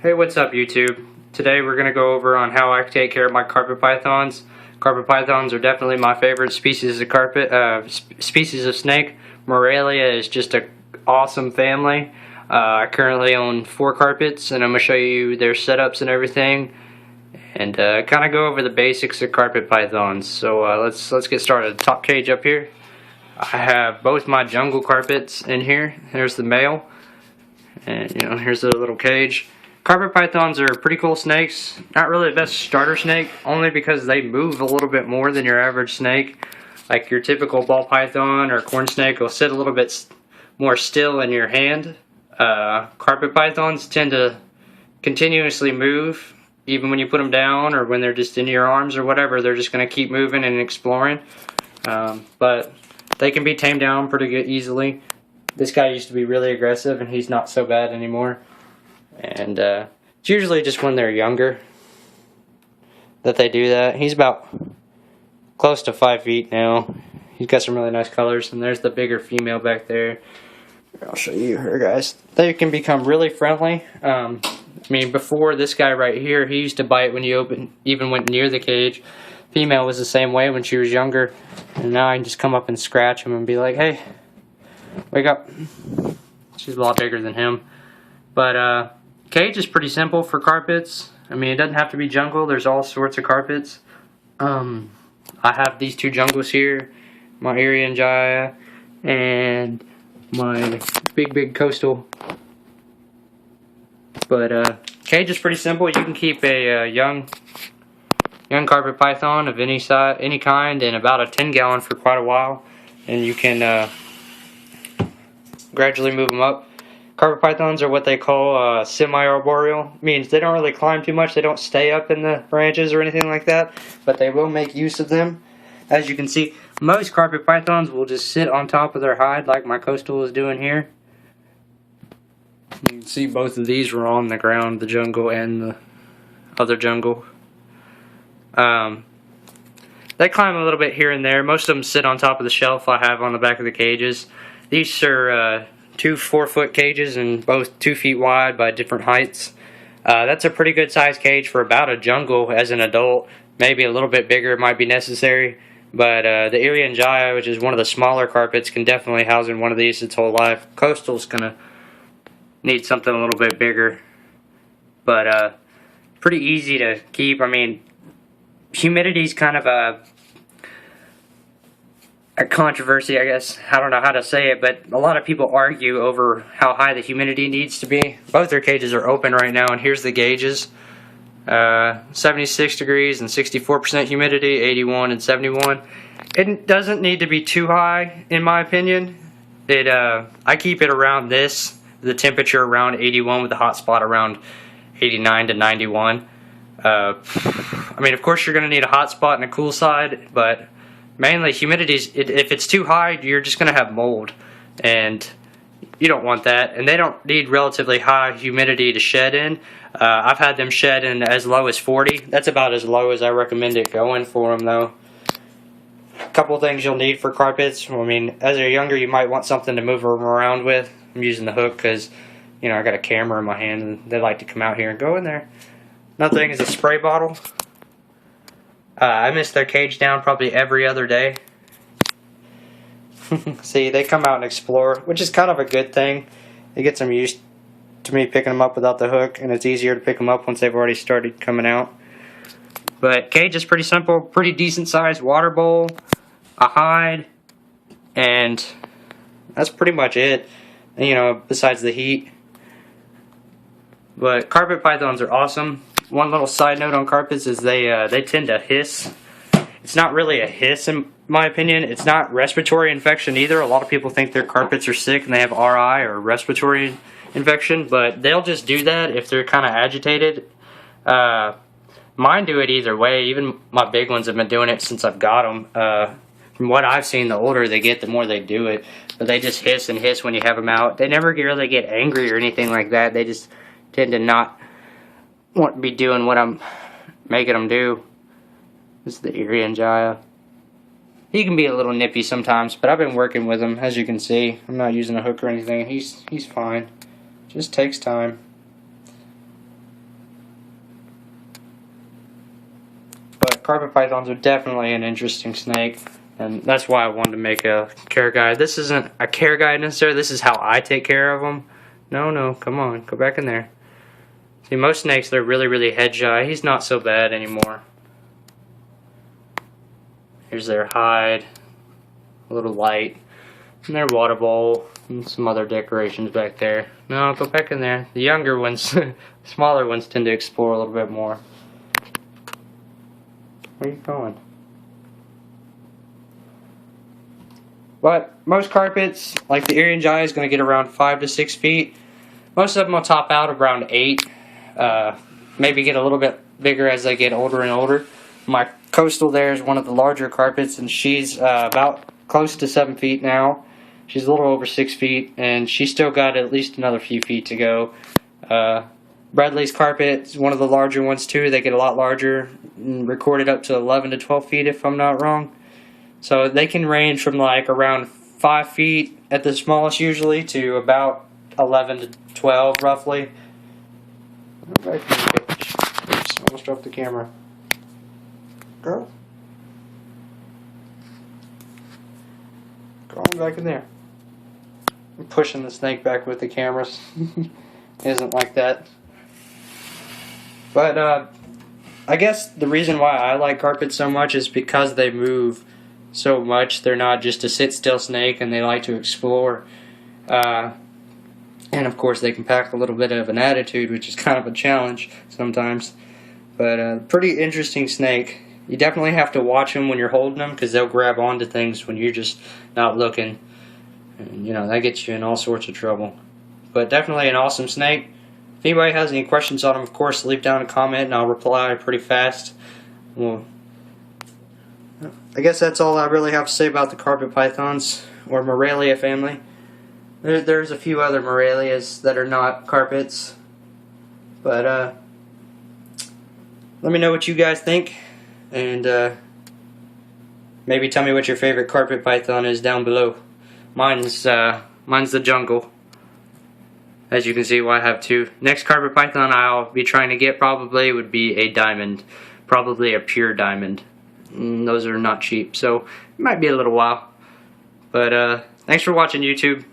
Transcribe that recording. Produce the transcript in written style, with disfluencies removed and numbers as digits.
Hey, what's up YouTube? Today we're going to go over on how I take care of my carpet pythons. Carpet pythons are definitely my favorite species of species of snake. Morelia is just an awesome family. I currently own 4 carpets, and I'm going to show you their setups and everything, and kind of go over the basics of carpet pythons. So let's get started. Top cage up here. I have both my jungle carpets in here. Here's the male, and here's the little cage. Carpet pythons are pretty cool snakes. Not really the best starter snake, only because they move a little bit more than your average snake. Like your typical ball python or corn snake will sit a little bit more still in your hand. Carpet pythons tend to continuously move, even when you put them down or when they're just in your arms or whatever. They're just going to keep moving and exploring. But they can be tamed down pretty good easily. This guy used to be really aggressive, and he's not so bad anymore. And it's usually just when they're younger that they do that. He's about close to 5 feet now. He's got some really nice colors, and there's the bigger female back there. I'll show you her, guys. They can become really friendly. I mean, before this guy right here, he used to bite when you even went near the cage. Female was the same way when she was younger, and now I can just come up and scratch him and be like, "Hey, wake up." She's a lot bigger than him, but cage is pretty simple for carpets. I mean, it doesn't have to be jungle. There's all sorts of carpets. I have these 2 jungles here, my Irian Jaya and my big coastal. But cage is pretty simple. You can keep a young carpet python of any size, any kind, in about a 10-gallon for quite a while, and you can gradually move them up. Carpet pythons are what they call semi-arboreal. Means they don't really climb too much. They don't stay up in the branches or anything like that, but they will make use of them. As you can see, most carpet pythons will just sit on top of their hide like my coastal is doing here. You can see both of these were on the ground, the jungle and the other jungle. They climb a little bit here and there. Most of them sit on top of the shelf I have on the back of the cages. These are 2 4-foot cages, and both 2 feet wide by different heights. That's a pretty good size cage for about a jungle as an adult. Maybe a little bit bigger might be necessary, but the Irian Jaya, which is one of the smaller carpets, can definitely house in one of these its whole life. Coastal's gonna need something a little bit bigger, but pretty easy to keep. I mean, humidity's kind of a controversy, I guess. I don't know how to say it, but a lot of people argue over how high the humidity needs to be. Both their cages are open right now, and here's the gauges. 76 degrees and 64% humidity, 81 and 71. It doesn't need to be too high, in my opinion. I keep it around this, the temperature around 81 with the hot spot around 89 to 91. I mean, of course you're going to need a hot spot and a cool side, but mainly humidity's, if it's too high, you're just going to have mold, and you don't want that. And they don't need relatively high humidity to shed in. I've had them shed in as low as 40. That's about as low as I recommend it going for them, though. A couple things you'll need for carpets. I mean, as they're younger, you might want something to move them around with. I'm using the hook because, I got a camera in my hand, and they like to come out here and go in there. Another thing is a spray bottle. I miss their cage down probably every other day. See, they come out and explore, which is kind of a good thing. It gets them used to me picking them up without the hook, and it's easier to pick them up once they've already started coming out. But cage is pretty simple, pretty decent sized water bowl, a hide, and that's pretty much it, besides the heat. But carpet pythons are awesome. One little side note on carpets is they tend to hiss. It's not really a hiss in my opinion. It's not respiratory infection either. A lot of people think their carpets are sick and they have RI or respiratory infection, but they'll just do that if they're kind of agitated. Mine do it either way. Even my big ones have been doing it since I've got them. From what I've seen, the older they get, the more they do it. But they just hiss and hiss when you have them out. They never really get angry or anything like that. They just tend to not want to be doing what I'm making them do. This is the Irian Jaya. He can be a little nippy sometimes, but I've been working with him, as you can see. I'm not using a hook or anything. He's fine. Just takes time. carpet pythons are definitely an interesting snake, and that's why I wanted to make a care guide. This isn't a care guide necessarily, this is how I take care of them. No, come on, go back in there. See, most snakes, they're really head shy. He's not so bad anymore. Here's their hide, a little light, and their water bowl, and some other decorations back there. No, go back in there. The younger ones, smaller ones tend to explore a little bit more. Where are you going? But most carpets, like the Irian Jaya, is going to get around 5 to 6 feet. Most of them will top out around 8. Maybe get a little bit bigger as they get older and older. My coastal there is one of the larger carpets, and she's about close to 7 feet now. She's a little over 6 feet, and she's still got at least another few feet to go. Bradley's carpet is one of the larger ones too. They get a lot larger, recorded up to 11 to 12 feet if I'm not wrong. So they can range from like around 5 feet at the smallest usually to about 11 to 12 roughly. Oops, almost dropped the camera. Girl. Go on back in there. I'm pushing the snake back with the cameras. Isn't like that. But I guess the reason why I like carpets so much is because they move so much. They're not just a sit still snake, and they like to explore. And of course they can pack a little bit of an attitude, which is kind of a challenge sometimes. But pretty interesting snake. You definitely have to watch them when you're holding them, because they'll grab onto things when you're just not looking. And, you know, that gets you in all sorts of trouble. But definitely an awesome snake. If anybody has any questions on them, of course, leave down a comment and I'll reply pretty fast. Well, I guess that's all I really have to say about the carpet pythons, or Morelia family. There's a few other Morelias that are not carpets. But let me know what you guys think. And maybe tell me what your favorite carpet python is down below. Mine's the jungle. As you can see, well, I have 2. Next carpet python I'll be trying to get probably would be a diamond. Probably a pure diamond. Those are not cheap, so it might be a little while. But thanks for watching, YouTube.